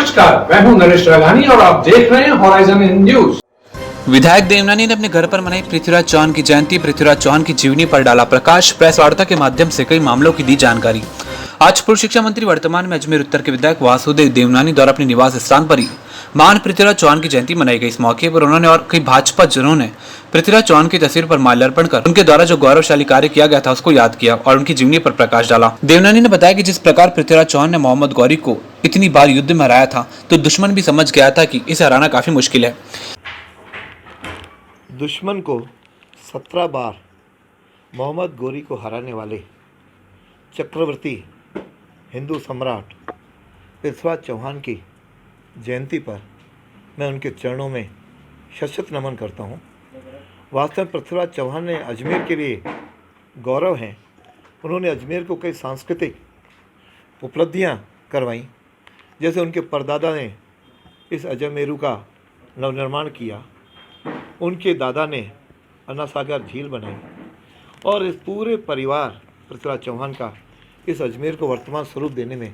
नमस्कार, मैं हूं नरेश राघानी और आप देख रहे हैं हॉराइजन न्यूज। विधायक देवनानी ने अपने घर पर मनाई पृथ्वीराज चौहान की जयंती। पृथ्वीराज चौहान की जीवनी पर डाला प्रकाश। प्रेस वार्ता के माध्यम से कई मामलों की दी जानकारी। आज पूर्व शिक्षा मंत्री वर्तमान में अजमेर उत्तर के विधायक वासुदेव देवनानी द्वारा अपने निवास स्थान पर ही महान पृथ्वीराज चौहान की जयंती मनाई गई। इस मौके पर उन्होंने और कई भाजपा जनों ने पृथ्वीराज चौहान की तस्वीर पर माल्यार्पण कर उनके द्वारा जो गौरवशाली कार्य किया गया था उसको याद किया और उनकी जीवनी पर प्रकाश डाला। देवनानी ने बताया कि जिस प्रकार पृथ्वीराज चौहान ने मोहम्मद गौरी को इतनी बार युद्ध में हराया था तो दुश्मन भी समझ गया था कि इसे हराना काफी मुश्किल है। दुश्मन को 17 बार मोहम्मद गौरी को हराने वाले चक्रवर्ती हिंदू सम्राट पृथ्वीराज चौहान की जयंती पर मैं उनके चरणों में शत नमन करता हूँ। वास्तव में पृथ्वीराज चौहान ने अजमेर के लिए गौरव हैं। उन्होंने अजमेर को कई सांस्कृतिक उपलब्धियाँ करवाईं, जैसे उनके परदादा ने इस अजमेरू का नवनिर्माण किया, उनके दादा ने अन्ना सागर झील बनाई और इस पूरे परिवार पृथ्वीराज चौहान का इस अजमेर को वर्तमान स्वरूप देने में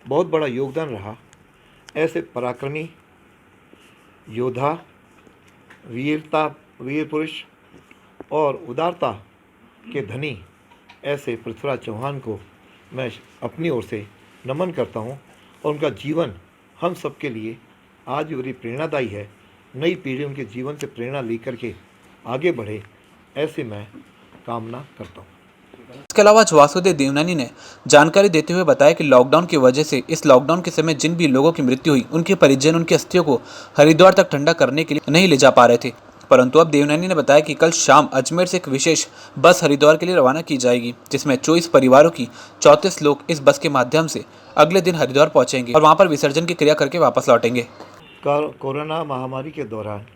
बहुत बड़ा योगदान रहा। ऐसे पराक्रमी योद्धा, वीर पुरुष और उदारता के धनी ऐसे पृथ्वीराज चौहान को मैं अपनी ओर से नमन करता हूँ और उनका जीवन हम सब के लिए आज भी बड़ी प्रेरणादायी है। नई पीढ़ी उनके जीवन से प्रेरणा लेकर के आगे बढ़े, ऐसे मैं कामना करता हूँ। इसके अलावा वासुदेव देवनानी ने जानकारी देते हुए बताया कि लॉकडाउन की वजह से इस लॉकडाउन के समय जिन भी लोगों की मृत्यु हुई उनके परिजन उनकी अस्थियों को हरिद्वार तक ठंडा करने के लिए नहीं ले जा पा रहे थे, परंतु अब देवनानी ने बताया कि कल शाम अजमेर से एक विशेष बस हरिद्वार के लिए रवाना की जाएगी, जिसमें 24 परिवारों की 34 लोग इस बस के माध्यम से अगले दिन हरिद्वार पहुंचेंगे और वहां पर विसर्जन की क्रिया करके वापस लौटेंगे। कोरोना महामारी के दौरान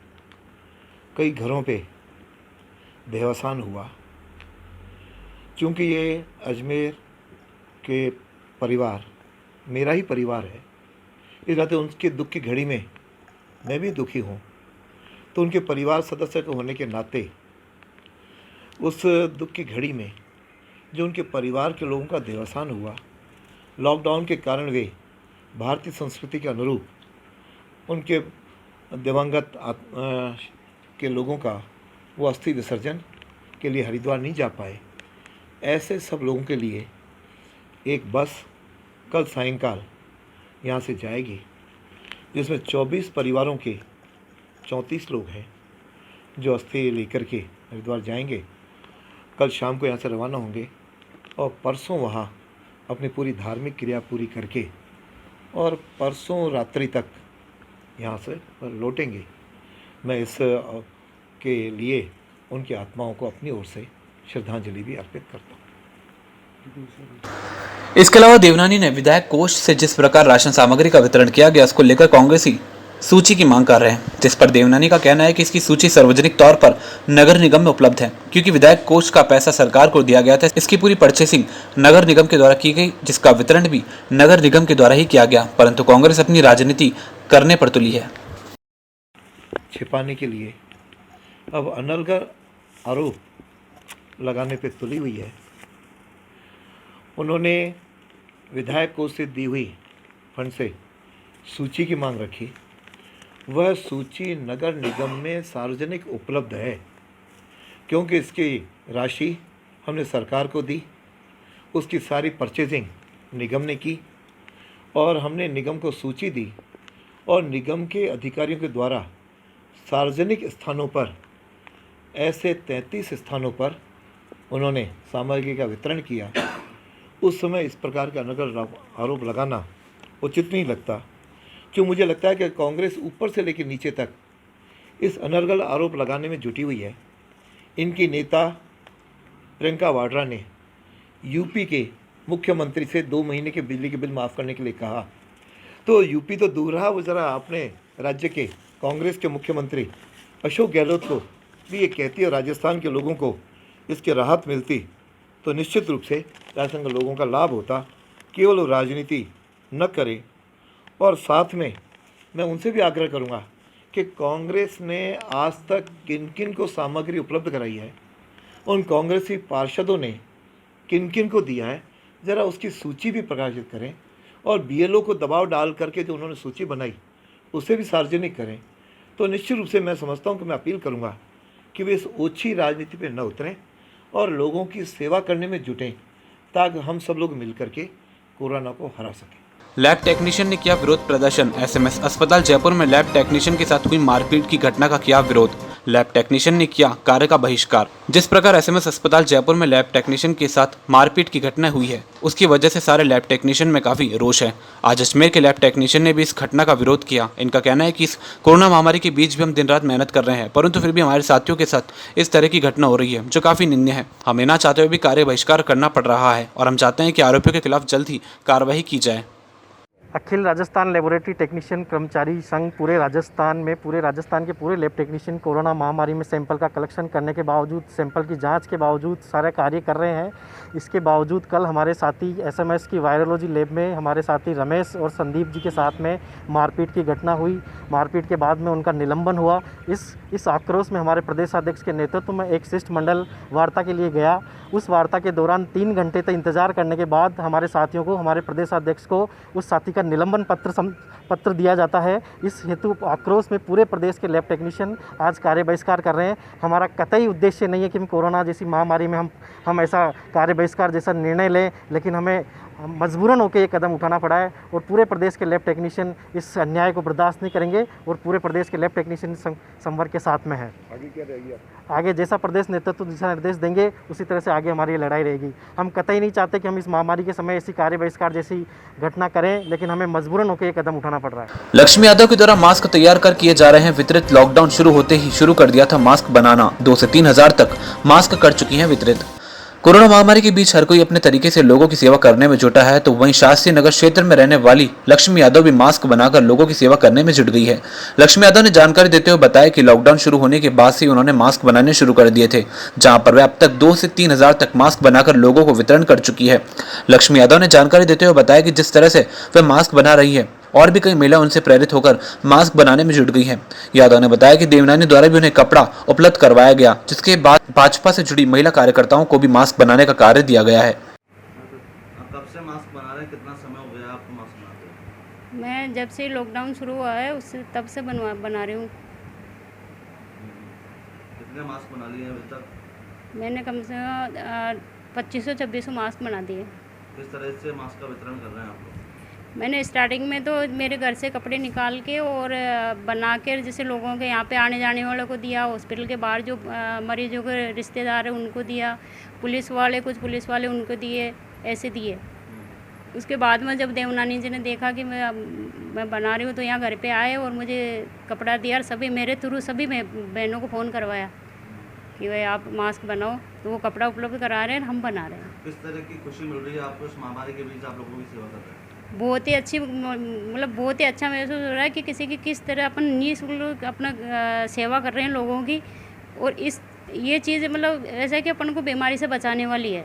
कई घरों पे देहावसान हुआ। चूँकि ये अजमेर के परिवार मेरा ही परिवार है, इस नाते उनके दुख की घड़ी में मैं भी दुखी हूँ, तो उनके परिवार सदस्य के होने के नाते उस दुख की घड़ी में जो उनके परिवार के लोगों का देहावसान हुआ, लॉकडाउन के कारण वे भारतीय संस्कृति के अनुरूप उनके दिवंगत के लोगों का वो अस्थि विसर्जन के लिए हरिद्वार नहीं जा पाए। ऐसे सब लोगों के लिए एक बस कल सायंकाल यहाँ से जाएगी, जिसमें 24 परिवारों के 34 लोग हैं जो अस्थि लेकर के हरिद्वार जाएंगे। कल शाम को यहाँ से रवाना होंगे और परसों वहाँ अपनी पूरी धार्मिक क्रिया पूरी करके और परसों रात्रि तक यहाँ से लौटेंगे। मैं इस के लिए उनकी आत्माओं को अपनी ओर से श्रद्धांजलि भी अर्पित करता हूँ। इसके अलावा देवनानी ने विधायक कोष से जिस प्रकार राशन सामग्री का वितरण किया गया उसको लेकर कांग्रेसी सूची की मांग कर रहे हैं, जिस पर देवनानी का कहना है कि इसकी सूची सार्वजनिक तौर पर नगर निगम में उपलब्ध है, क्योंकि विधायक कोष का पैसा सरकार को दिया गया था। इसकी पूरी परचेसिंग नगर निगम के द्वारा की गई, जिसका वितरण भी नगर निगम के द्वारा ही किया गया, परंतु कांग्रेस अपनी राजनीति करने पर तुली है। छिपाने के लिए अब अनर्गल आरोप लगाने पे तुली हुई है। उन्होंने विधायक कोष से दी हुई फंड से सूची की मांग रखी। वह सूची नगर निगम में सार्वजनिक उपलब्ध है, क्योंकि इसकी राशि हमने सरकार को दी, उसकी सारी परचेजिंग निगम ने की और हमने निगम को सूची दी और निगम के अधिकारियों के द्वारा सार्वजनिक स्थानों पर ऐसे 33 स्थानों पर उन्होंने सामग्री का वितरण किया। उस समय इस प्रकार का अनर्गल आरोप लगाना उचित नहीं लगता, क्यों मुझे लगता है कि कांग्रेस ऊपर से लेकर नीचे तक इस अनर्गल आरोप लगाने में जुटी हुई है। इनकी नेता प्रियंका वाड्रा ने यूपी के मुख्यमंत्री से 2 महीने के बिजली के बिल माफ़ करने के लिए कहा, तो यूपी तो दूर रहा, वो ज़रा अपने राज्य के कांग्रेस के मुख्यमंत्री अशोक गहलोत को भी ये कहती है, राजस्थान के लोगों को इसकी राहत मिलती तो निश्चित रूप से राजस्थान के लोगों का लाभ होता। केवल वो राजनीति न करें। और साथ में मैं उनसे भी आग्रह करूंगा कि कांग्रेस ने आज तक किन किन को सामग्री उपलब्ध कराई है, उन कांग्रेसी पार्षदों ने किन किन को दिया है, ज़रा उसकी सूची भी प्रकाशित करें और बीएलओ को दबाव डाल करके जो उन्होंने सूची बनाई उसे भी सार्वजनिक करें, तो निश्चित रूप से मैं समझता हूँ कि मैं अपील करूँगा कि वे इस ओछी राजनीति पर न उतरें और लोगों की सेवा करने में जुटें, ताकि हम सब लोग मिल करके कोरोना को हरा सकें। लैब टेक्नीशियन ने किया विरोध प्रदर्शन। एसएमएस अस्पताल जयपुर में लैब टेक्नीशियन के साथ हुई मारपीट की घटना का किया विरोध। लैब टेक्नीशियन ने किया कार्य का बहिष्कार। जिस प्रकार एसएमएस अस्पताल जयपुर में लैब टेक्नीशियन के साथ मारपीट की घटना हुई है, उसकी वजह से सारे लैब टेक्नीशियन में काफी रोष है। आज अजमेर के लैब टेक्नीशियन ने भी इस घटना का विरोध किया। इनका कहना है कि इस कोरोना महामारी के बीच भी हम दिन रात मेहनत कर रहे हैं, परंतु फिर भी हमारे साथियों के साथ इस तरह की घटना हो रही है, जो काफी निंदनीय है। हमें ना चाहते हुए भी कार्य बहिष्कार करना पड़ रहा है और हम चाहते हैं कि आरोपियों के खिलाफ जल्द ही कार्रवाई की जाए। अखिल राजस्थान लेबोरेटरी टेक्नीशियन कर्मचारी संघ पूरे राजस्थान के पूरे लैब टेक्नीशियन कोरोना महामारी में सैंपल का कलेक्शन करने के बावजूद, सैंपल की जांच के बावजूद सारे कार्य कर रहे हैं। इसके बावजूद कल हमारे साथी एसएमएस की वायरोलॉजी लैब में हमारे साथी रमेश और संदीप जी के साथ में मारपीट की घटना हुई। मारपीट के बाद में उनका निलंबन हुआ। इस आक्रोश में हमारे प्रदेशाध्यक्ष के नेतृत्व में एक शिष्टमंडल वार्ता के लिए गया। उस वार्ता के दौरान 3 घंटे तक इंतजार करने के बाद हमारे साथियों को, हमारे प्रदेशाध्यक्ष को उस साथी का निलंबन पत्र दिया जाता है। इस हेतु आक्रोश में पूरे प्रदेश के लैब टेक्नीशियन आज कार्य बहिष्कार कर रहे हैं। हमारा कतई उद्देश्य नहीं है कि हम कोरोना जैसी महामारी में हम ऐसा कार्य बहिष्कार जैसा निर्णय लें, लेकिन हमें मजबूरन होकर ये कदम उठाना पड़ा है और पूरे प्रदेश के लैब टेक्नीशियन इस अन्याय को बर्दाश्त नहीं करेंगे और पूरे प्रदेश के लैब टेक्नीशियन संवर्ग के साथ में है। आगे क्या रहेगी? आगे जैसा प्रदेश नेतृत्व दिशा निर्देश देंगे उसी तरह से आगे हमारी ये लड़ाई रहेगी। हम कतई नहीं चाहते कि हम इस महामारी के समय ऐसी कार्य बहिष्कार जैसी घटना करें, लेकिन हमें मजबूरन होकर ये कदम उठाना पड़ रहा है। लक्ष्मी यादव के द्वारा मास्क तैयार कर किए जा रहे हैं वितरित। लॉकडाउन शुरू होते ही शुरू कर दिया था मास्क बनाना। 2 से 3 हजार तक मास्क कर चुकी हैं वितरित। कोरोना महामारी के बीच हर कोई अपने तरीके से लोगों की सेवा करने में जुटा है, तो वहीं शास्त्री नगर क्षेत्र में रहने वाली लक्ष्मी यादव भी मास्क बनाकर लोगों की सेवा करने में जुट गई है। लक्ष्मी यादव ने जानकारी देते हुए बताया कि लॉकडाउन शुरू होने के बाद से उन्होंने मास्क बनाने शुरू कर दिए थे, जहां पर वे अब तक 2 से 3 हजार तक मास्क बनाकर लोगों को वितरण कर चुकी है। लक्ष्मी यादव ने जानकारी देते हुए बताया कि जिस तरह से वे मास्क बना रही है, और भी कई महिला उनसे प्रेरित होकर मास्क बनाने में जुट गई हैं। यादव ने बताया कि देवनानी द्वारा भी उन्हें कपड़ा उपलब्ध करवाया गया, जिसके बाद भाजपा से जुड़ी महिला कार्यकर्ताओं को भी मास्क बनाने का कार्य दिया गया है। कब से मास्क बना रहे हैं? कितना समय हो गया आपको मास्क बनाते हुए? मैं जब से लॉकडाउन शुरू हुआ है उससे तब से बना रही हूँ। कितने मास्क बना लिए हैं अभी तक? मैंने कम से कम 2500-2600 मास्क बना दिए। किस तरह से मास्क का वितरण कर रहे हैं आप लोग? मैंने स्टार्टिंग में तो मेरे घर से कपड़े निकाल के और बना कर जैसे लोगों के यहाँ पे आने जाने वालों को दिया, हॉस्पिटल के बाहर जो मरीजों के रिश्तेदार हैं उनको दिया, कुछ पुलिस वाले उनको दिए, ऐसे दिए। उसके बाद में जब देवनानी जी ने देखा कि मैं बना रही हूँ तो यहाँ घर पे आए और मुझे कपड़ा दिया और सभी मेरे थ्रू सभी बहनों को फ़ोन करवाया कि भाई आप मास्क बनाओ, तो वो कपड़ा उपलब्ध करा रहे हैं, हम बना रहे हैं। किस तरह की खुशी मिल रही है आपको इस महामारी के बीच आप लोगों की सेवा कर रहे हैं? बहुत ही अच्छी, मतलब बहुत ही अच्छा महसूस हो रहा है कि किसी की किस तरह अपन निःशुल्क अपना सेवा कर रहे हैं लोगों की। और ये चीज़ मतलब ऐसा है कि अपन को बीमारी से बचाने वाली है,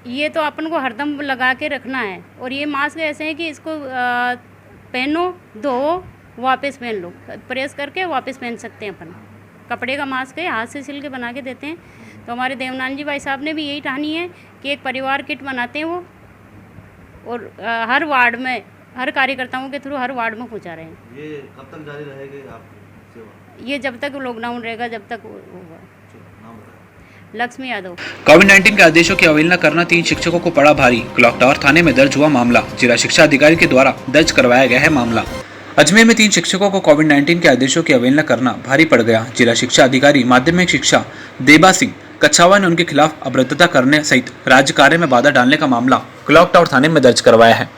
ये तो अपन को हरदम लगा के रखना है। और ये मास्क ऐसे हैं कि इसको पहनो, धो, वापस पहन लो, प्रेस करके वापस पहन सकते हैं अपन। कपड़े का मास्क है, हाथ से सिल के बना के देते हैं। तो हमारे देवनानी जी भाई साहब ने भी यही ठानी है कि एक परिवार किट बनाते हैं वो, और हर वार्ड में, हर कार्यकर्ताओं के थ्रू हर वार्ड में पहुंचा रहे हैं। ये कब तक जारी रहेगी आपकी सेवा? ये जब तक लॉकडाउन रहेगा, जब तक होगा। नाम बताएं। लक्ष्मी यादव। कोविड-19 के आदेशों की अवहेलना करना 3 शिक्षकों को पड़ा भारी। क्लॉक टावर थाने में दर्ज हुआ मामला। जिला शिक्षा अधिकारी के द्वारा दर्ज करवाया गया है मामला। अजमेर में 3 शिक्षकों को कोविड-19 के आदेशों की अवहेलना करना भारी पड़ गया। जिला शिक्षा अधिकारी माध्यमिक शिक्षा देबा सिंह कछावा ने उनके खिलाफ अभद्रता करने सहित राज्य कार्य में बाधा डालने का मामला क्लॉक टावर थाने में दर्ज करवाया है।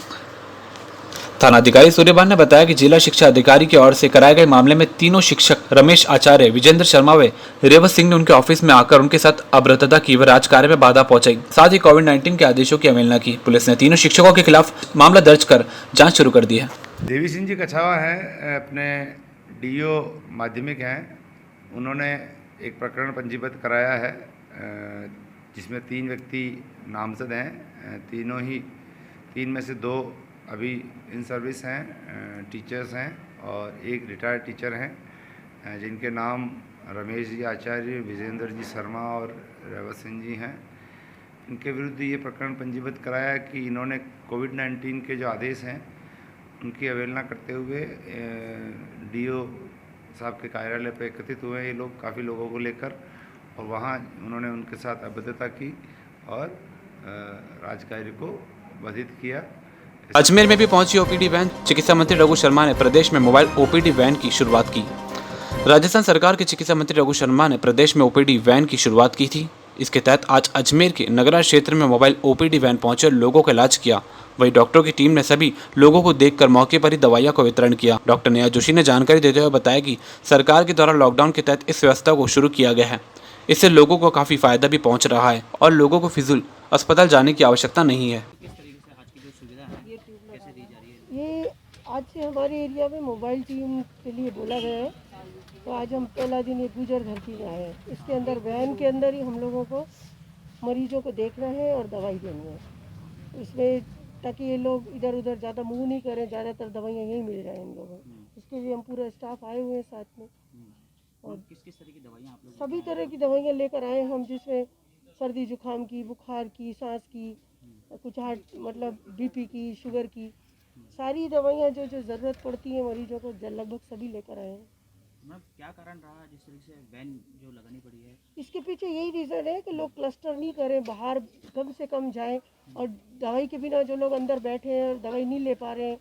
थानाधिकारी सूर्यभान ने बताया कि जिला शिक्षा अधिकारी की ओर से कराए गए मामले में तीनों शिक्षक रमेश आचार्य, विजेंद्र शर्मा व रेवत सिंह ने उनके ऑफिस में आकर उनके साथ अभद्रता की व राज कार्य में बाधा पहुंचाई, साथ ही कोविड-19 के आदेशों की अवहेलना की। पुलिस ने तीनों शिक्षकों के खिलाफ मामला दर्ज कर जाँच शुरू कर दी है। देवी सिंह जी कछावा हैं, अपने डीओ माध्यमिक हैं। उन्होंने एक प्रकरण पंजीबद्ध कराया है जिसमें 3 व्यक्ति नामजद हैं। तीनों ही 3 में से 2 अभी इन सर्विस हैं, टीचर्स हैं, और एक रिटायर्ड टीचर हैं जिनके नाम रमेश जी आचार्य, विजेंद्र जी शर्मा और रेवत सिंह जी हैं। इनके विरुद्ध ये प्रकरण पंजीबद्ध कराया कि इन्होंने कोविड-19 के जो आदेश हैं उनकी अवहेलना करते हुए डीओ साहब के कार्यालय पर एकत्रित हुए ये लोग काफ़ी लोगों को लेकर, और वहाँ उन्होंने उनके साथ अभद्रता की और राजकार्य को बाधित किया। अजमेर में भी पहुंची ओपीडी वैन। चिकित्सा मंत्री रघु शर्मा ने प्रदेश में मोबाइल ओपीडी वैन की शुरुआत की। राजस्थान सरकार के चिकित्सा मंत्री रघु शर्मा ने प्रदेश में ओपीडी वैन की शुरुआत की थी। इसके तहत आज अजमेर के नगरा क्षेत्र में मोबाइल ओपीडी वैन पहुंचे और लोगों का इलाज किया। वहीं डॉक्टरों की टीम ने सभी लोगों को देखकर मौके पर ही दवाइयां को वितरण किया। डॉक्टर नेहा जोशी ने जानकारी देते हुए बताया कि सरकार के द्वारा लॉकडाउन के तहत इस व्यवस्था को शुरू किया गया है। इससे लोगों को काफी फायदा भी पहुंच रहा है और लोगों को फिजूल अस्पताल जाने की आवश्यकता नहीं है। ये आज से हमारे एरिया में मोबाइल टीम के लिए बोला गया है, तो आज हम पहला दिन ये गुजर धरती में आए हैं। इसके अंदर वैन के अंदर ही हम लोगों को मरीजों को देखना है और दवाई देनी है इसमें, ताकि ये लोग इधर उधर ज़्यादा मूव नहीं करें, ज़्यादातर दवाइयाँ यहीं मिल जाए इन लोगों को। इसके लिए हम पूरा स्टाफ आए हुए हैं साथ में, और किस किस तरह की दवाइयाँ आप लोग? सभी तरह की दवाइयाँ लेकर आए हम, जिसमें सर्दी जुकाम की, बुखार की, सांस की, कुछ हार्ट मतलब बीपी की, शुगर की, सारी दवाइयाँ जो जो ज़रूरत पड़ती है मरीजों को लगभग सभी लेकर आए हैं। मैम क्या कारण रहा जिस तरीके से वैन जो लगानी पड़ी है? इसके पीछे यही रीज़न है कि लोग क्लस्टर नहीं करें, बाहर कम से कम जाएं, और दवाई के बिना जो लोग अंदर बैठे हैं और दवाई नहीं ले पा रहे हैं,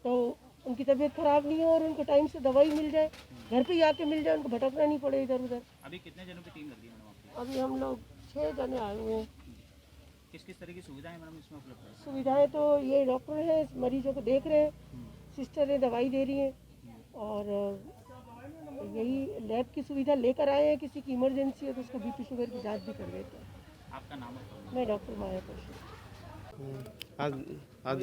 तो उनकी तबीयत ख़राब नहीं हो और उनको टाइम से दवाई मिल जाए, घर पे ही आके मिल जाए, उनको भटकना नहीं पड़े इधर उधर। अभी कितने जनों की टीम लगी है मैडम आपकी? अभी हम लोग 6 जने आए हुए हैं। किस किस तरह की सुविधाएं मैडम इसमें उपलब्ध है? सुविधाएं तो ये डॉक्टर हैं, मरीजों को देख रहे हैं, सिस्टरें दवाई दे रही हैं, और यही लैब की सुविधा लेकर आए हैं। किसी की इमरजेंसी है तो उसको बीपी शुगर की जांच भी कर देते हैं। आपका नाम है? मैं डॉक्टर माया कौशिक। आज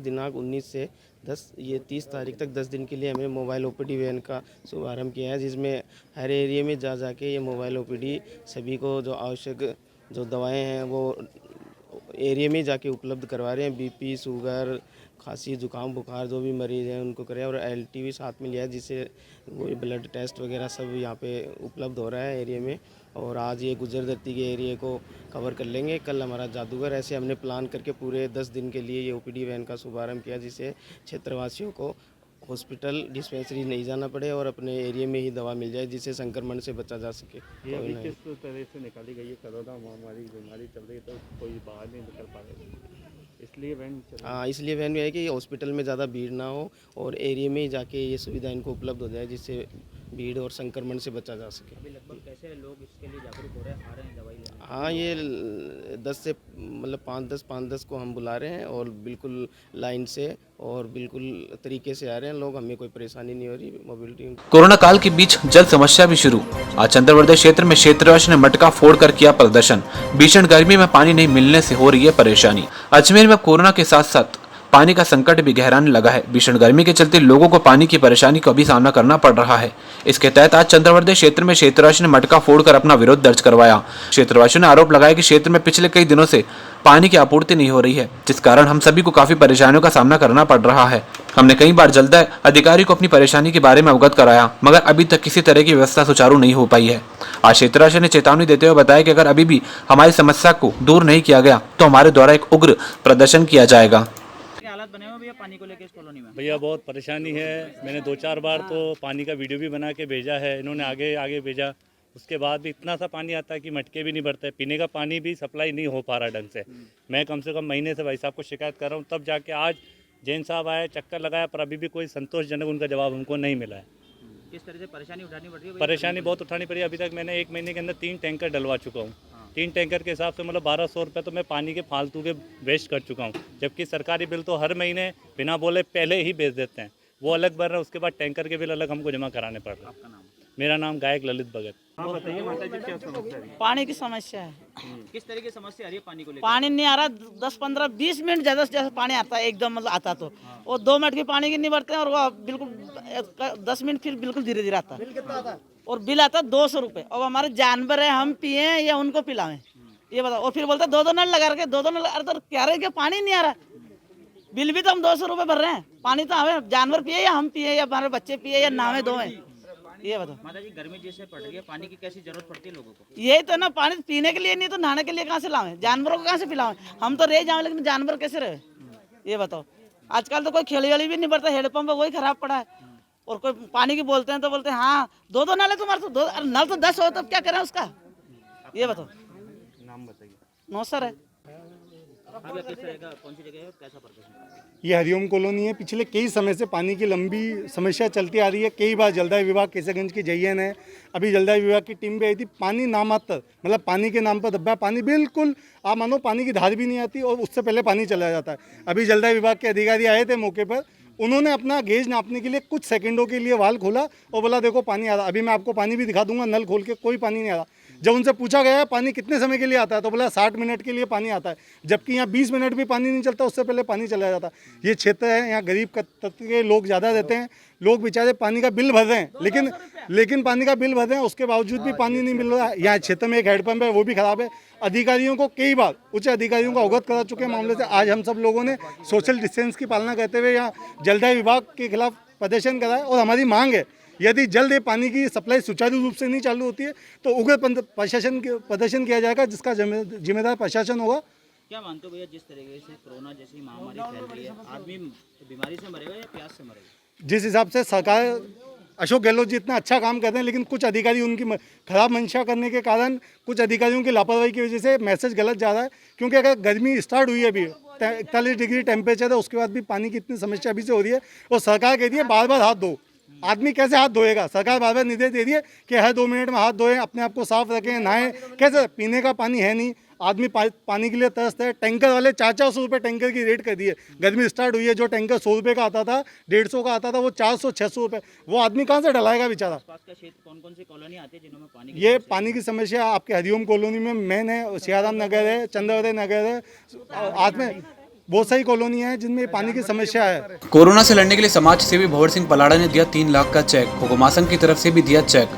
दिनांक 19 से 30 तारीख तक 10 दिन के लिए हमने मोबाइल ओपीडी वैन का शुभारंभ किया है, जिसमें हर एरिया में जाके ये मोबाइल ओपीडी सभी को जो आवश्यक जो दवाएं हैं वो एरिया में जाके उपलब्ध करवा रहे हैं। बीपी, शुगर, खांसी, जुकाम, बुखार जो भी मरीज़ हैं उनको करें, और एलटी भी साथ में लिया है, जिससे वो ब्लड टेस्ट वगैरह सब यहाँ पे उपलब्ध हो रहा है एरिया में। और आज ये गुजर धरती के एरिया को कवर कर लेंगे। कल हमारा जादूगर, ऐसे हमने प्लान करके पूरे 10 दिन के लिए ये ओपीडी वैन का शुभारंभ किया, जिससे क्षेत्रवासियों को हॉस्पिटल डिस्पेंसरी नहीं जाना पड़े और अपने एरिया में ही दवा मिल जाए, जिससे संक्रमण से बचा जा सके। ये किस तरह से निकाली गई है कोरोना महामारी बीमारी चल रही है, तो कोई बाहर नहीं निकल पा रहे, इसलिए वैन हाँ, इसलिए वैन में है कि हॉस्पिटल में ज़्यादा भीड़ ना हो और एरिया में ही जाके ये सुविधा इनको उपलब्ध हो जाए, जिससे भीड़ और संक्रमण से बचा जा सके। अभी लगभग कैसे लोग इसके लिए जागरूक हो रहे हैं, आ रहे हैं दवाई लेने? हाँ, ये 10 से मतलब 5-10 को हम बुला रहे हैं, और बिल्कुल लाइन से और बिल्कुल तरीके से आ रहे हैं लोग, हमें कोई परेशानी नहीं हो रही मोबिलिटी। कोरोना काल के बीच जल समस्या भी शुरू। आज चंद्रवर्धन क्षेत्र में क्षेत्रवासियों ने मटका फोड़कर किया प्रदर्शन। भीषण गर्मी में पानी नहीं मिलने से हो रही है परेशानी। अजमेर में कोरोना के साथ साथ पानी का संकट भी गहराने लगा है। भीषण गर्मी के चलते लोगों को पानी की परेशानी का भी सामना करना पड़ रहा है। इसके तहत आज चंद्रवर्धन क्षेत्र में क्षेत्रवासियों ने मटका फोड़कर अपना विरोध दर्ज करवाया। क्षेत्रवासियों ने आरोप लगाया कि क्षेत्र में पिछले कई दिनों से पानी की आपूर्ति नहीं हो रही है, जिस कारण हम सभी को काफी परेशानियों का सामना करना पड़ रहा है। हमने कई बार जलदाय अधिकारी को अपनी परेशानी के बारे में अवगत कराया, मगर अभी तक किसी तरह की व्यवस्था सुचारू नहीं हो पाई है। आज क्षेत्रवासियों ने चेतावनी देते हुए बताया कि अगर अभी भी हमारी समस्या को दूर नहीं किया गया तो हमारे द्वारा एक उग्र प्रदर्शन किया जाएगा। हालात बने हुए भैया पानी को लेकर इस कॉलोनी में? भैया बहुत परेशानी है। मैंने 2-4 बार तो पानी का वीडियो भी बना के भेजा है, इन्होंने आगे भेजा। उसके बाद भी इतना सा पानी आता है कि मटके भी नहीं भरते, पीने का पानी भी सप्लाई नहीं हो पा रहा ढंग से। मैं कम से कम महीने से भाई साहब को शिकायत कर रहा हूँ, तब जाके आज जैन साहब आए, चक्कर लगाया, पर अभी भी कोई संतोषजनक उनका जवाब हमको नहीं मिला है। किस तरह से परेशानी उठानी पड़ रही है? परेशानी बहुत उठानी पड़ी। अभी तक मैंने 1 महीने के अंदर 3 टैंकर डलवा चुका हूँ। 3 टैंकर के हिसाब से मतलब 1200 रुपये तो मैं पानी के फालतू के वेस्ट कर चुका हूँ, जबकि सरकारी बिल तो हर महीने बिना बोले पहले ही भेज देते हैं, वो अलग भर रहा है, उसके बाद टैंकर के बिल अलग हमको जमा कराने पड़ रहा है। आपका नाम? मेरा नाम गायक ललित भगत। हाँ बताइए माता जी, क्या समस्या है? पानी की समस्या है। किस तरह की समस्या आ रही है पानी को लेकर? पानी नहीं आ रहा, 10-15-20 मिनट ज़्यादा से ज़्यादा पानी आता है एकदम, मतलब आता तो वो 2 मिनट की पानी की नहीं भरते हैं, और वो बिल्कुल 10 मिनट फिर बिल्कुल धीरे धीरे आता है, और बिल आता है 200 रुपये। और हमारे जानवर है, हम पिए या उनको पिलाएं, ये बताओ। और फिर बोलते 2-2 नल लगा रखे, 2-2 नल। अरे तो क्या रहे कि पानी नहीं आ रहा, बिल भी तो हम 200 रुपये भर रहे हैं, पानी तो हमें जानवर पिए या हम पिए या हमारे बच्चे पिए या नावे धोएं, ये बताओ। माता जी गर्मी जैसे पड़ रही है, पानी की कैसी जरूरत पड़ती है लोगों को? यही तो ना, पानी पीने के लिए नहीं तो नहाने के लिए कहाँ से लावें, जानवरों को कहाँ से पिलावें? हम तो रह जाएं लेकिन जानवर कैसे रहे, ये बताओ। आजकल तो कोई खेली वाली भी नहीं पड़ता, हेडपम्प वही खराब पड़ा है। और कोई पानी की बोलते हैं तो बोलते हैं हाँ 2-2 नल है तुम्हारे, तो 2 नल तो 10 हो, तब क्या करें उसका, ये बताओ। नाम बताइए। नौसर है। अभी किस तरह का, कौन सी जगह है, कैसा प्रदर्शन? ये हरिओम कॉलोनी है। पिछले कई समय से पानी की लंबी समस्या चलती आ रही है। कई बार जलदाय विभाग केसरगंज की जयन है, अभी जलदाय विभाग की टीम भी आई थी। पानी नामात्र, मतलब पानी के नाम पर धब्बा, पानी बिल्कुल आप मानो पानी की धार भी नहीं आती और उससे पहले पानी चला जाता है। अभी जलदाय विभाग के अधिकारी आए थे मौके पर, उन्होंने अपना गेज नापने के लिए कुछ सेकंडों के लिए वाल्व खोला और बोला देखो पानी आ रहा। अभी मैं आपको पानी भी दिखा दूंगा, नल खोल के कोई पानी नहीं आ रहा। जब उनसे पूछा गया पानी कितने समय के लिए आता है तो बोला 60 मिनट के लिए पानी आता है, जबकि यहाँ 20 मिनट भी पानी नहीं चलता, उससे पहले पानी चला जाता। ये क्षेत्र है, यहाँ गरीब तबके के लोग ज़्यादा रहते हैं। लोग बेचारे पानी का बिल भर रहे हैं, लेकिन पानी का बिल भर रहे हैं, उसके बावजूद भी पानी नहीं मिल रहा है। यहाँ क्षेत्र में एक हैंडपम्प है, वो भी खराब है। अधिकारियों को कई बार, उच्च अधिकारियों को अवगत करा चुके मामले से। आज हम सब लोगों ने सोशल डिस्टेंस की पालना करते हुए यहाँ जलदाय विभाग के खिलाफ प्रदर्शन करा है और हमारी मांग है यदि जल्द ये पानी की सप्लाई सुचारू रूप से नहीं चालू होती है तो उग्र प्रदर्शन किया जाएगा, जिसका जिम्मेदार प्रशासन होगा। क्या मानते हो भैया, जिस तरीके से कोरोना जैसी महामारी फैल रही है, आदमी बीमारी से मरेगा या प्यास से मरेगा? जिस हिसाब से सरकार, अशोक गहलोत जी इतना अच्छा काम करते हैं, लेकिन कुछ अधिकारी उनकी खराब मंशा करने के कारण, कुछ अधिकारियों की लापरवाही की वजह से मैसेज गलत जा रहा है। क्योंकि अगर गर्मी स्टार्ट हुई है, अभी 41 डिग्री टेम्परेचर है, उसके बाद भी पानी की इतनी समस्या अभी से हो रही है और सरकार कहती है बार बार हाथ धो। आदमी कैसे हाथ धोएगा? सरकार बार बार निर्देश दे रही है कि हर 2 मिनट में हाथ धोएं, अपने आप को साफ रखें, नहाएं। कैसे? पीने का पानी है नहीं, आदमी पानी के लिए तरसता है। टैंकर वाले 400 रुपये टैंकर की रेट कर दी है। गर्मी स्टार्ट हुई है, जो टैंकर 100 रुपये का आता था, 150 का आता था, वो 400-600 रुपये। वो आदमी कहाँ से डलाएगा बेचारा? आसपास का क्षेत्र कौन कौन सी कॉलोनी आती है जिनमें पानी ये पानी की समस्या आपके हरिओम कॉलोनी में मेन है, सियाराम नगर है, चंद्रवदय नगर है, आज में बहुत सारी कॉलोनियां हैं जिनमें पानी की समस्या है। कोरोना से लड़ने के लिए समाज सेवी भंवर सिंह पलाड़ा ने दिया 3 लाख का चेक। कोकोमासंघ की तरफ से भी दिया चेक।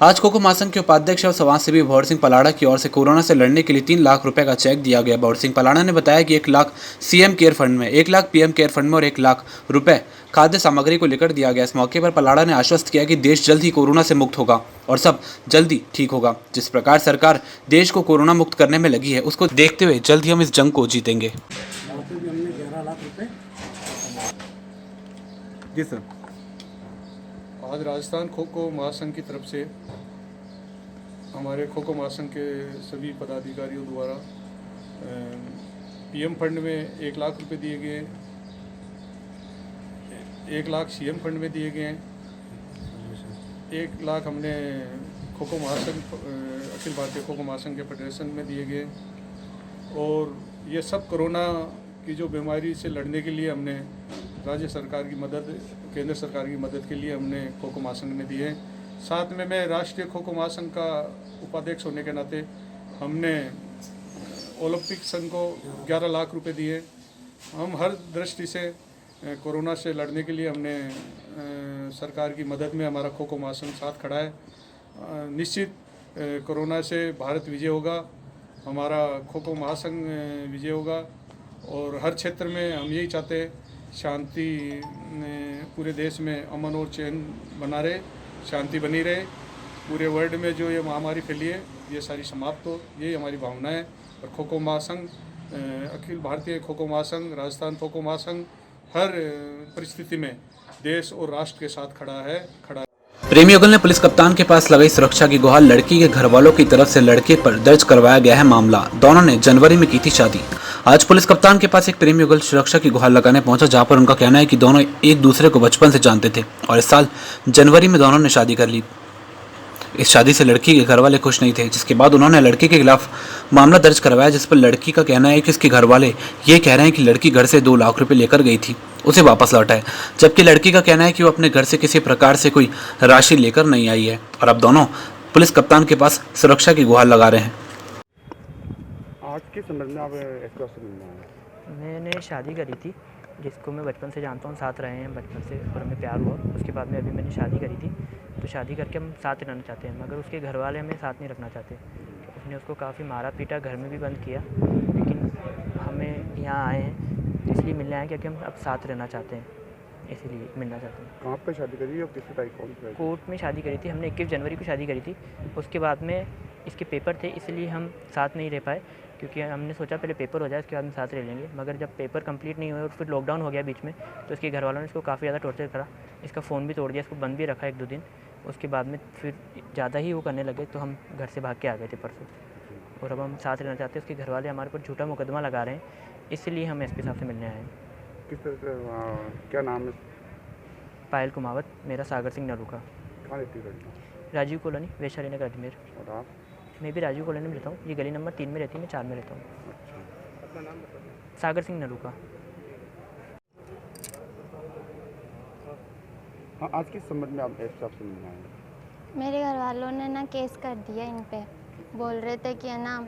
आज कोकोमासंघ के उपाध्यक्ष और समाज सेवी भंवर सिंह पलाड़ा की ओर से कोरोना से लड़ने के लिए 3 लाख रुपए का चेक दिया गया। भंवर सिंह पलाड़ा ने बताया कि 1 लाख सीएम केयर फंड में, 1 लाख पीएम केयर फंड में और 1 लाख रुपए खाद्य सामग्री को लेकर दिया गया। इस मौके पर पलाड़ा ने आश्वस्त किया कि देश जल्द ही कोरोना से मुक्त होगा और सब जल्दी ठीक होगा। जिस प्रकार सरकार देश को कोरोना मुक्त करने में लगी है, उसको देखते हुए जल्द ही हम इस जंग को जीतेंगे। जी सर। आज राजस्थान खो खो महासंघ की तरफ से हमारे खो खो महासंघ के सभी पदाधिकारियों द्वारा पीएम फंड में 1 लाख रुपए दिए गए, 1 लाख सीएम फंड में दिए गए, 1 लाख हमने खो खो महासंघ, अखिल भारतीय खो खो महासंघ के फेडरेशन में दिए गए। और ये सब कोरोना की जो बीमारी से लड़ने के लिए हमने राज्य सरकार की मदद, केंद्र सरकार की मदद के लिए हमने खो खो महासंघ में दिए। साथ में मैं राष्ट्रीय खो खो महासंघ का उपाध्यक्ष होने के नाते हमने ओलंपिक संघ को 11 लाख रुपए दिए। हम हर दृष्टि से कोरोना से लड़ने के लिए हमने सरकार की मदद में हमारा खो खो महासंघ साथ खड़ा है। निश्चित कोरोना से भारत विजय होगा, हमारा खो खो महासंघ विजय होगा। और हर क्षेत्र में हम यही चाहते हैं शांति पूरे देश में अमन और चैन बना रहे, शांति बनी रहे। पूरे वर्ल्ड में जो ये महामारी फैली है ये सारी समाप्त हो, यही हमारी भावना है। और खो खो महासंघ, अखिल भारतीय खो खो महासंघ, राजस्थान खो खो महासंघ हर परिस्थिति में देश और राष्ट्र के साथ खड़ा है। प्रेमी युगल ने पुलिस कप्तान के पास लगाई सुरक्षा की गुहार। लड़की के घर वालों की तरफ से लड़के पर दर्ज करवाया गया है मामला। दोनों ने जनवरी में की थी शादी। आज पुलिस कप्तान के पास एक प्रेमी युगल सुरक्षा की गुहार लगाने पहुंचा, जहां पर उनका कहना है कि दोनों एक दूसरे को बचपन से जानते थे और इस साल जनवरी में दोनों ने शादी कर ली। इस शादी से लड़की के घर वाले खुश नहीं थे, जिसके बाद उन्होंने लड़की के खिलाफ मामला दर्ज करवाया, जिस पर लड़की का कहना है कि उसके घर वाले ये कह रहे हैं कि लड़की घर से 2 लाख रुपए लेकर गई थी, उसे वापस लौटाए। जबकि लड़की का कहना है कि वो अपने घर से किसी प्रकार से कोई राशि लेकर नहीं आई है और अब दोनों पुलिस कप्तान के पास सुरक्षा की गुहार लगा रहे हैं। आज के संबंध में आप ऐसा मैंने शादी करी थी, जिसको मैं बचपन से जानता हूँ, साथ रहे हैं बचपन से और हमें प्यार हुआ। उसके बाद में अभी मैंने शादी करी थी, तो शादी करके हम साथ रहना चाहते हैं, मगर उसके घर वाले हमें साथ नहीं रखना चाहते। उसने उसको काफ़ी मारा पीटा, घर में भी बंद किया, लेकिन हमें यहाँ आए हैं इसलिए मिलने आए क्योंकि हम अब साथ रहना चाहते हैं। इसीलिए मिलना चाहता हूँ। कहाँ पे शादी करी और किस टाइप कौन सी? कोर्ट में शादी करी थी हमने, 21 जनवरी को शादी करी थी। उसके बाद में इसके पेपर थे, इसलिए हम साथ नहीं रह पाए, क्योंकि हमने सोचा पहले पेपर हो जाए उसके बाद में साथ रह लेंगे। मगर जब पेपर कंप्लीट नहीं हुए और फिर लॉकडाउन हो गया बीच में, तो इसके घर वालों ने इसको काफ़ी ज़्यादा टॉर्चर करा। इसका फ़ोन भी तोड़ दिया, इसको बंद भी रखा 1-2 दिन। उसके बाद में फिर ज़्यादा ही वो करने लगे, तो हम घर से भाग के आ गए थे परसों। और अब हम साथ रहना चाहते हैं। उसके घर वाले हमारे ऊपर झूठा मुकदमा लगा रहे हैं, इसलिए हम एसपी साहब से मिलने आए हैं। किस तरह से क्या नाम है? पायल कुमावत, मेरा सागर सिंह नरूका। कहाँ रहती है? राजीव कॉलोनी, वैशाली नगर, अजमेर। और आप? मैं भी राजीव कॉलोनी में रहता हूँ। ये गली नंबर 3 में रहती है, मैं 4 में रहता हूँ। अपना नाम बताइए। सागर सिंह नरूका। हाँ, आज किस संबंध में आप एसपी साहब से मिलने आए? मेरे घर वालों ने ना केस कर दिया इन पे। बोल रहे थे कि है ना,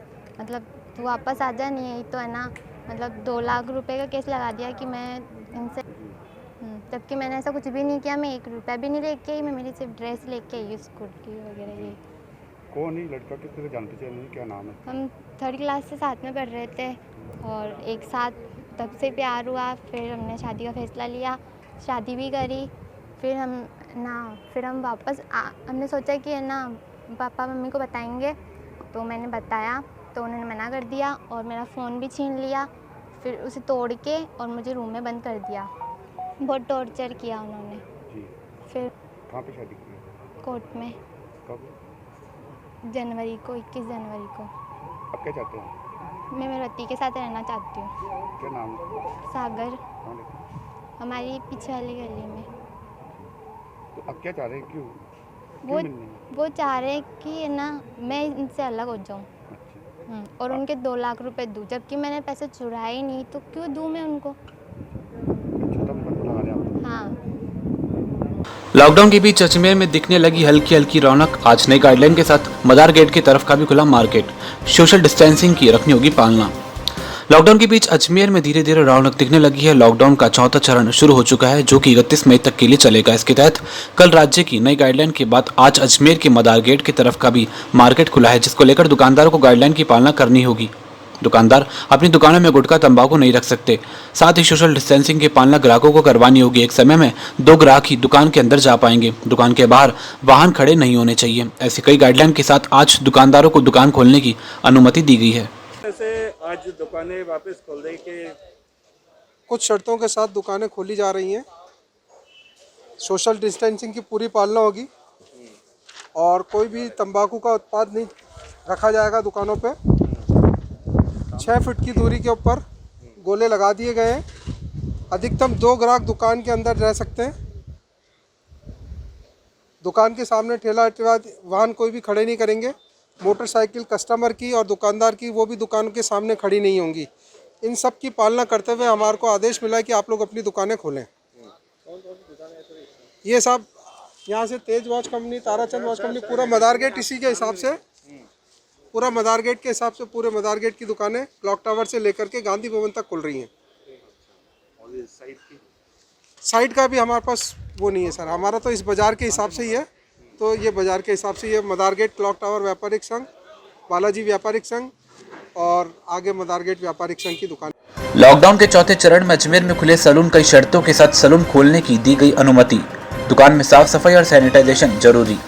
मतलब तू वापस आ जा, नहीं है तो है ना, मतलब 2 लाख रुपए का केस लगा दिया कि मैं इनसे, जबकि मैंने ऐसा कुछ भी नहीं किया। मैं 1 रुपया भी नहीं लेके आई, मैं मेरी सिर्फ ड्रेस लेके आई, स्कूटी वगैरह। ये कौन है लड़का, किस तरह जानते थे, क्या नाम है? हम 3rd क्लास से साथ में पढ़ रहे थे और एक साथ तब से प्यार हुआ। फिर हमने शादी का फैसला लिया, शादी भी करी। फिर हम वापस हमने सोचा कि है ना पापा मम्मी को बताएंगे, तो मैंने बताया तो उन्होंने मना कर दिया और मेरा फ़ोन भी छीन लिया। फिर उसे तोड़ के और मुझे रूम में बंद कर दिया। बहुत टॉर्चर किया उन्होंने। जी। फिर कहाँ पे शादी की? कोर्ट में। कब? जनवरी को, 21 जनवरी को। अब क्या चाहते हैं? मैं मेरे पति के साथ रहना चाहती हूँ। क्या नाम है? सागर। कहाँ रहते हैं? हमारी पीछे वाली गली में। तो अब क्या चाह रहे हैं, क्यों वो चाह रहे हैं कि है ना मैं इनसे अलग हो जाऊँ और उनके 2 लाख रुपए दूँ, जबकि मैंने पैसे चुराए ही नहीं, तो क्यों दूँ मैं उनको? हाँ। लॉकडाउन के बीच अजमेर में दिखने लगी हल्की हल्की रौनक। आज नई गाइडलाइन के साथ मदार गेट की तरफ का भी खुला मार्केट। सोशल डिस्टेंसिंग की रखनी होगी पालना। लॉकडाउन के बीच अजमेर में धीरे धीरे रौनक दिखने लगी है। लॉकडाउन का 4था चरण शुरू हो चुका है, जो कि 31 मई तक के लिए चलेगा। इसके तहत कल राज्य की नई गाइडलाइन के बाद आज अजमेर के मदार गेट की तरफ का भी मार्केट खुला है, जिसको लेकर दुकानदारों को गाइडलाइन की पालना करनी होगी। दुकानदार अपनी दुकानों में गुटखा तंबाकू नहीं रख सकते। साथ ही सोशल डिस्टेंसिंग की पालना ग्राहकों को करवानी होगी। एक समय में 2 ग्राहक ही दुकान के अंदर जा पाएंगे। दुकान के बाहर वाहन खड़े नहीं होने चाहिए। ऐसी कई गाइडलाइन के साथ आज दुकानदारों को दुकान खोलने की अनुमति दी गई है। से आज दुकानें वापस खोलने के कुछ शर्तों के साथ दुकानें खोली जा रही हैं। सोशल डिस्टेंसिंग की पूरी पालना होगी और कोई भी तंबाकू का उत्पाद नहीं रखा जाएगा दुकानों पे। 6 फीट की दूरी के ऊपर गोले लगा दिए गए हैं। अधिकतम 2 ग्राहक दुकान के अंदर रह सकते हैं। दुकान के सामने ठेला वाहन कोई भी खड़े नहीं करेंगे। मोटरसाइकिल कस्टमर की और दुकानदार की, वो भी दुकान के सामने खड़ी नहीं होंगी। इन सब की पालना करते हुए हमारे को आदेश मिला है कि आप लोग अपनी दुकानें खोलें। ये सब यहाँ से Tej watch company, Tarachand watch company, पूरा मदार गेट इसी के हिसाब से, पूरा मदार गेट के हिसाब से पूरे मदार गेट की दुकानें क्लॉक टावर से लेकर के गांधी भवन तक खुल रही हैं। साइड का भी हमारे पास वो नहीं है सर, हमारा तो इस बाज़ार के हिसाब से ही है। तो ये बाज़ार के हिसाब से ये मदार गेट क्लॉक टावर व्यापारिक संघ, बालाजी व्यापारिक संघ और आगे मदार गेट व्यापारिक संघ की दुकान। लॉकडाउन के 4थे चरण में अजमेर में खुले सैलून कई शर्तों के साथ सैलून खोलने की दी गई अनुमति। दुकान में साफ सफाई और सैनिटाइजेशन जरूरी।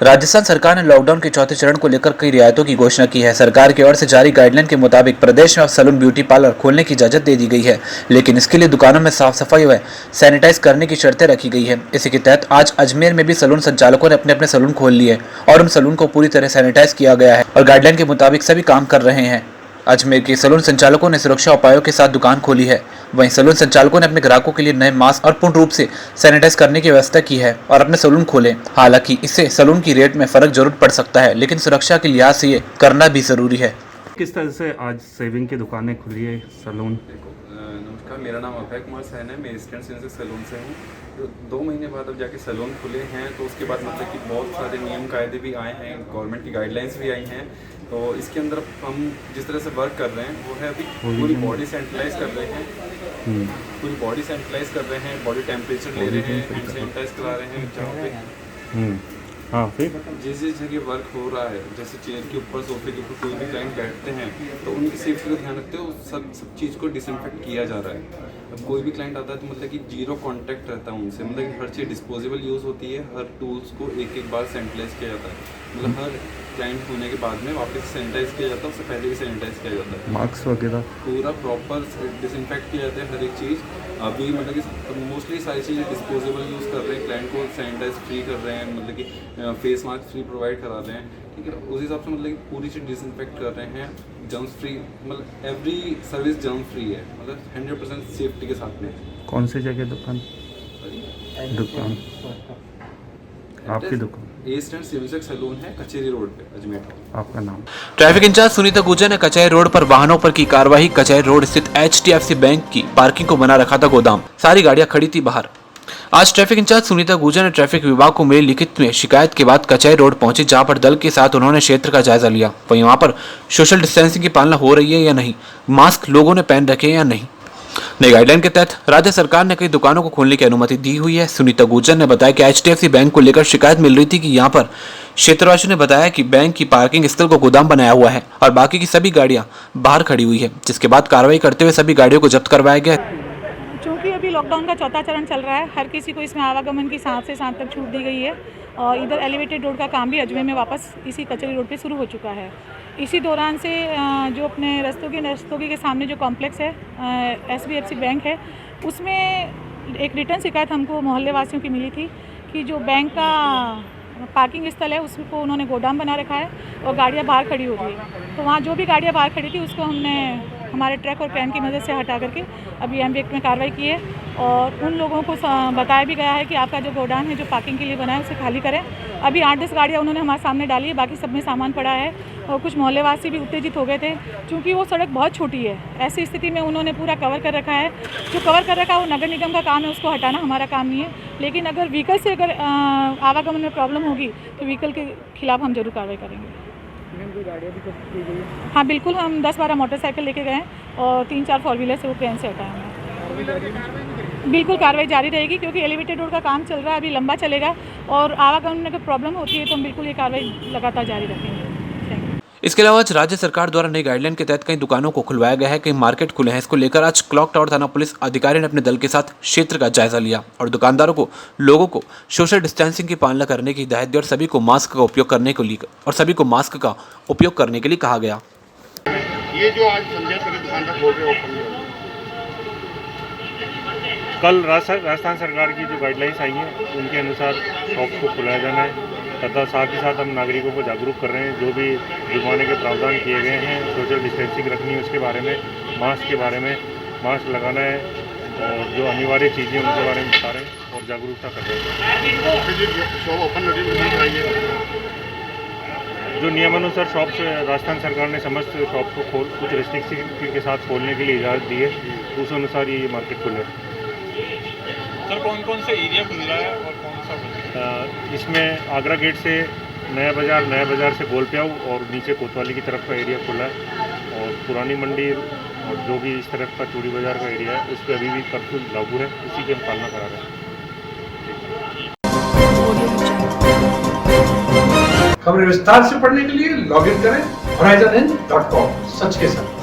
राजस्थान सरकार ने लॉकडाउन के 4थे चरण को लेकर कई रियायतों की घोषणा की है। सरकार की ओर से जारी गाइडलाइन के मुताबिक प्रदेश में अब सैलून ब्यूटी पार्लर खोलने की इजाजत दे दी गई है, लेकिन इसके लिए दुकानों में साफ सफाई व सैनिटाइज करने की शर्तें रखी गई है। इसी के तहत आज अजमेर में भी सैलून संचालकों ने अपने अपने सैलून खोल लिए और उन सैलून को पूरी तरह सैनिटाइज किया गया है और गाइडलाइन के मुताबिक सभी काम कर रहे हैं। अजमेर के सैलून संचालकों ने सुरक्षा उपायों के साथ दुकान खोली है। वहीं सैलून संचालकों ने अपने ग्राहकों के लिए नए मास्क और पूर्ण रूप से सैनिटाइज करने की व्यवस्था की है और अपने सैलून खोले। हालांकि इससे सैलून की रेट में फर्क जरूर पड़ सकता है, लेकिन सुरक्षा के लिहाज से ये करना भी जरूरी है। किस तरह से आज सेविंग की दुकानें खुली है सैलून? नमस्कार, मेरा नाम अभय कुमार सैन है। मैं ईस्टर्न से सैलून से हूँ। तो 2 महीने बाद अब जाके सैलून खुले हैं, तो उसके बाद मतलब कि बहुत सारे नियम कायदे भी आए हैं, गवर्नमेंट की गाइडलाइंस भी आई हैं। तो इसके अंदर हम जिस तरह से वर्क कर रहे हैं वो है अभी पूरी बॉडी सैनिटाइज कर रहे हैं, पूरी बॉडी सैनिटाइज कर रहे हैं, बॉडी टेम्परेचर ले रहे हैं, हैंड सैनिटाइज करा रहे हैं जहाँ पे हाँ फिर जिस जगह वर्क हो रहा है, जैसे चेयर के ऊपर, सोफे के ऊपर कोई भी क्लाइंट बैठते हैं तो उनकी सेफ्टी का ध्यान रखते हुए सब चीज़ को डिसइंफेक्ट किया जा रहा है। अब कोई भी क्लाइंट आता है तो मतलब कि जीरो कांटेक्ट रहता है उनसे, मतलब कि हर चीज़ डिस्पोजेबल यूज़ होती है, हर टूल्स को एक एक बार सैनिटाइज किया जाता है, मतलब हर क्लाइंट होने के बाद में वापस सैनिटाइज किया जाता है, उससे पहले भी सैनिटाइज किया जाता है, मास्क वगैरह पूरा प्रॉपर डिसइंफेक्ट किया जाता है हर एक चीज़। अभी मतलब कि मोस्टली सारी चीज़ें डिस्पोजेबल यूज़ कर रहे हैं, क्लाइंट को सैनिटाइज फ्री कर रहे हैं, मतलब कि फेस मास्क फ्री प्रोवाइड करा रहे हैं, ठीक है। उस हिसाब से मतलब कि पूरी चीज़ डिसइंफेक्ट कर रहे हैं, जर्म्स फ्री, मतलब एवरी सर्विस जर्म फ्री है, मतलब 100% सेफ्टी के साथ में। कौन सी जगह दुकान? दुकान आपकी दुकान ए स्टैंड सिविल सैलून है, कचेरी रोड पे, अजमेर। आपका नाम? ट्रैफिक इंचार्ज सुनीता गुर्जर ने कचहरी रोड पर वाहनों पर की कार्रवाई। कचहरी रोड स्थित HDFC बैंक की पार्किंग को बना रखा था गोदाम, सारी गाड़ियां खड़ी थी बाहर। आज ट्रैफिक इंचार्ज सुनीता गुर्जर ने ट्रैफिक विभाग को मिली लिखित में शिकायत के बाद कचहरी रोड पहुंची, जहां पर दल के साथ उन्होंने क्षेत्र का जायजा लिया। वहीं वहां पर सोशल डिस्टेंसिंग की पालना हो रही है या नहीं, मास्क लोगों ने पहन रखे या नहीं। नई गाइडलाइन के तहत राज्य सरकार ने कई दुकानों को खोलने की अनुमति दी हुई है। सुनीता गुर्जर ने बताया कि HDFC बैंक को लेकर शिकायत मिल रही थी कि यहां पर क्षेत्रवासियों ने बताया कि बैंक की पार्किंग स्थल को गोदाम बनाया हुआ है और बाकी की सभी गाड़ियां बाहर खड़ी हुई है, जिसके बाद कार्रवाई करते हुए सभी गाड़ियों को जब्त करवाया गया। चूँकि अभी लॉकडाउन का चौथा चरण चल रहा है, हर किसी को इसमें आवागमन की 7 से 7 तक छूट दी गई है और इधर एलिवेटेड रोड का काम भी अजमेर में वापस इसी कचहरी रोड पे शुरू हो चुका है। इसी दौरान से जो अपने रस्तोगी के सामने जो कॉम्प्लेक्स है SBFC बैंक है, उसमें एक रिटर्न शिकायत हमको मोहल्ले वासियों की मिली थी कि जो बैंक का पार्किंग स्थल है उसको उन्होंने गोदाम बना रखा है और गाड़ियाँ बाहर खड़ी हो रही है। तो वहाँ जो भी गाड़ियाँ बाहर खड़ी थी उसको हमने हमारे ट्रक और क्रेन की मदद से हटा करके अभी एमबीएक्ट में कार्रवाई की है और उन लोगों को बताया भी गया है कि आपका जो गोदाम है जो पार्किंग के लिए बना है उसे खाली करें। अभी 8-10 गाड़ियाँ उन्होंने हमारे सामने डाली है, बाकी सब में सामान पड़ा है और कुछ मोहल्लेवासी भी उत्तेजित हो गए थे क्योंकि वो सड़क बहुत छोटी है। ऐसी स्थिति में उन्होंने पूरा कवर कर रखा है, जो कवर कर रखा है वो नगर निगम का काम है, उसको हटाना हमारा काम नहीं है। लेकिन अगर व्हीकल से अगर आवागमन में प्रॉब्लम होगी तो व्हीकल के खिलाफ हम जरूर कार्रवाई करेंगे। हाँ बिल्कुल, हम 10-12 मोटरसाइकिल लेके गए और 3-4 फोर व्हीलर से वो ट्रेन से हटाए हमने। बिल्कुल कार्रवाई जारी रहेगी क्योंकि एलिवेटेड रोड का काम चल रहा है, अभी लंबा चलेगा और आवागमन में अगर प्रॉब्लम होती है तो हम बिल्कुल ये कार्रवाई लगातार जारी रखेंगे। इसके अलावा आज राज्य सरकार द्वारा नई गाइडलाइन के तहत कई दुकानों को खुलवाया गया है, कई मार्केट खुले हैं। इसको लेकर आज क्लॉक टावर थाना पुलिस अधिकारी ने अपने दल के साथ क्षेत्र का जायजा लिया और दुकानदारों को, लोगों को सोशल डिस्टेंसिंग की पालना करने की हिदायत दी और सभी को मास्क का उपयोग करने के लिए कहा गया। ये जो आज संध्या तक दुकान का खोल रहे हो, कल राजस्थान सरकार की जो गाइडलाइंस आई हैं उनके अनुसार शॉप को खुलाया जाना है तथा साथ ही साथ हम नागरिकों को जागरूक कर रहे हैं। जो भी जुर्माने के प्रावधान किए गए हैं, सोशल डिस्टेंसिंग रखनी है उसके बारे में, मास्क के बारे में, मास्क लगाना है और जो अनिवार्य चीज़ें उनके बारे में बता रहे हैं और जागरूकता कर रहे हैं। जो नियमानुसार शॉप्स राजस्थान सरकार ने समस्त शॉप को कुछ रेस्ट्रिक्शन के साथ खोलने के लिए इजाज़त दी है, उस अनुसार ये मार्केट खुले है। सर कौन कौन सा एरिया खुल रहा है और कौन सा? इसमें आगरा गेट से नया बाज़ार से गोलप्याऊ और नीचे कोतवाली की तरफ का एरिया खुला है और पुरानी मंडी और जो भी इस तरफ का चूड़ी बाज़ार का एरिया है उस पर अभी भी कर्फ्यू लागू है, उसी की हम पालना करा रहे हैं। खबरें विस्तार से पढ़ने के लिए लॉगिन करें horizon.in.com। सच के साथ।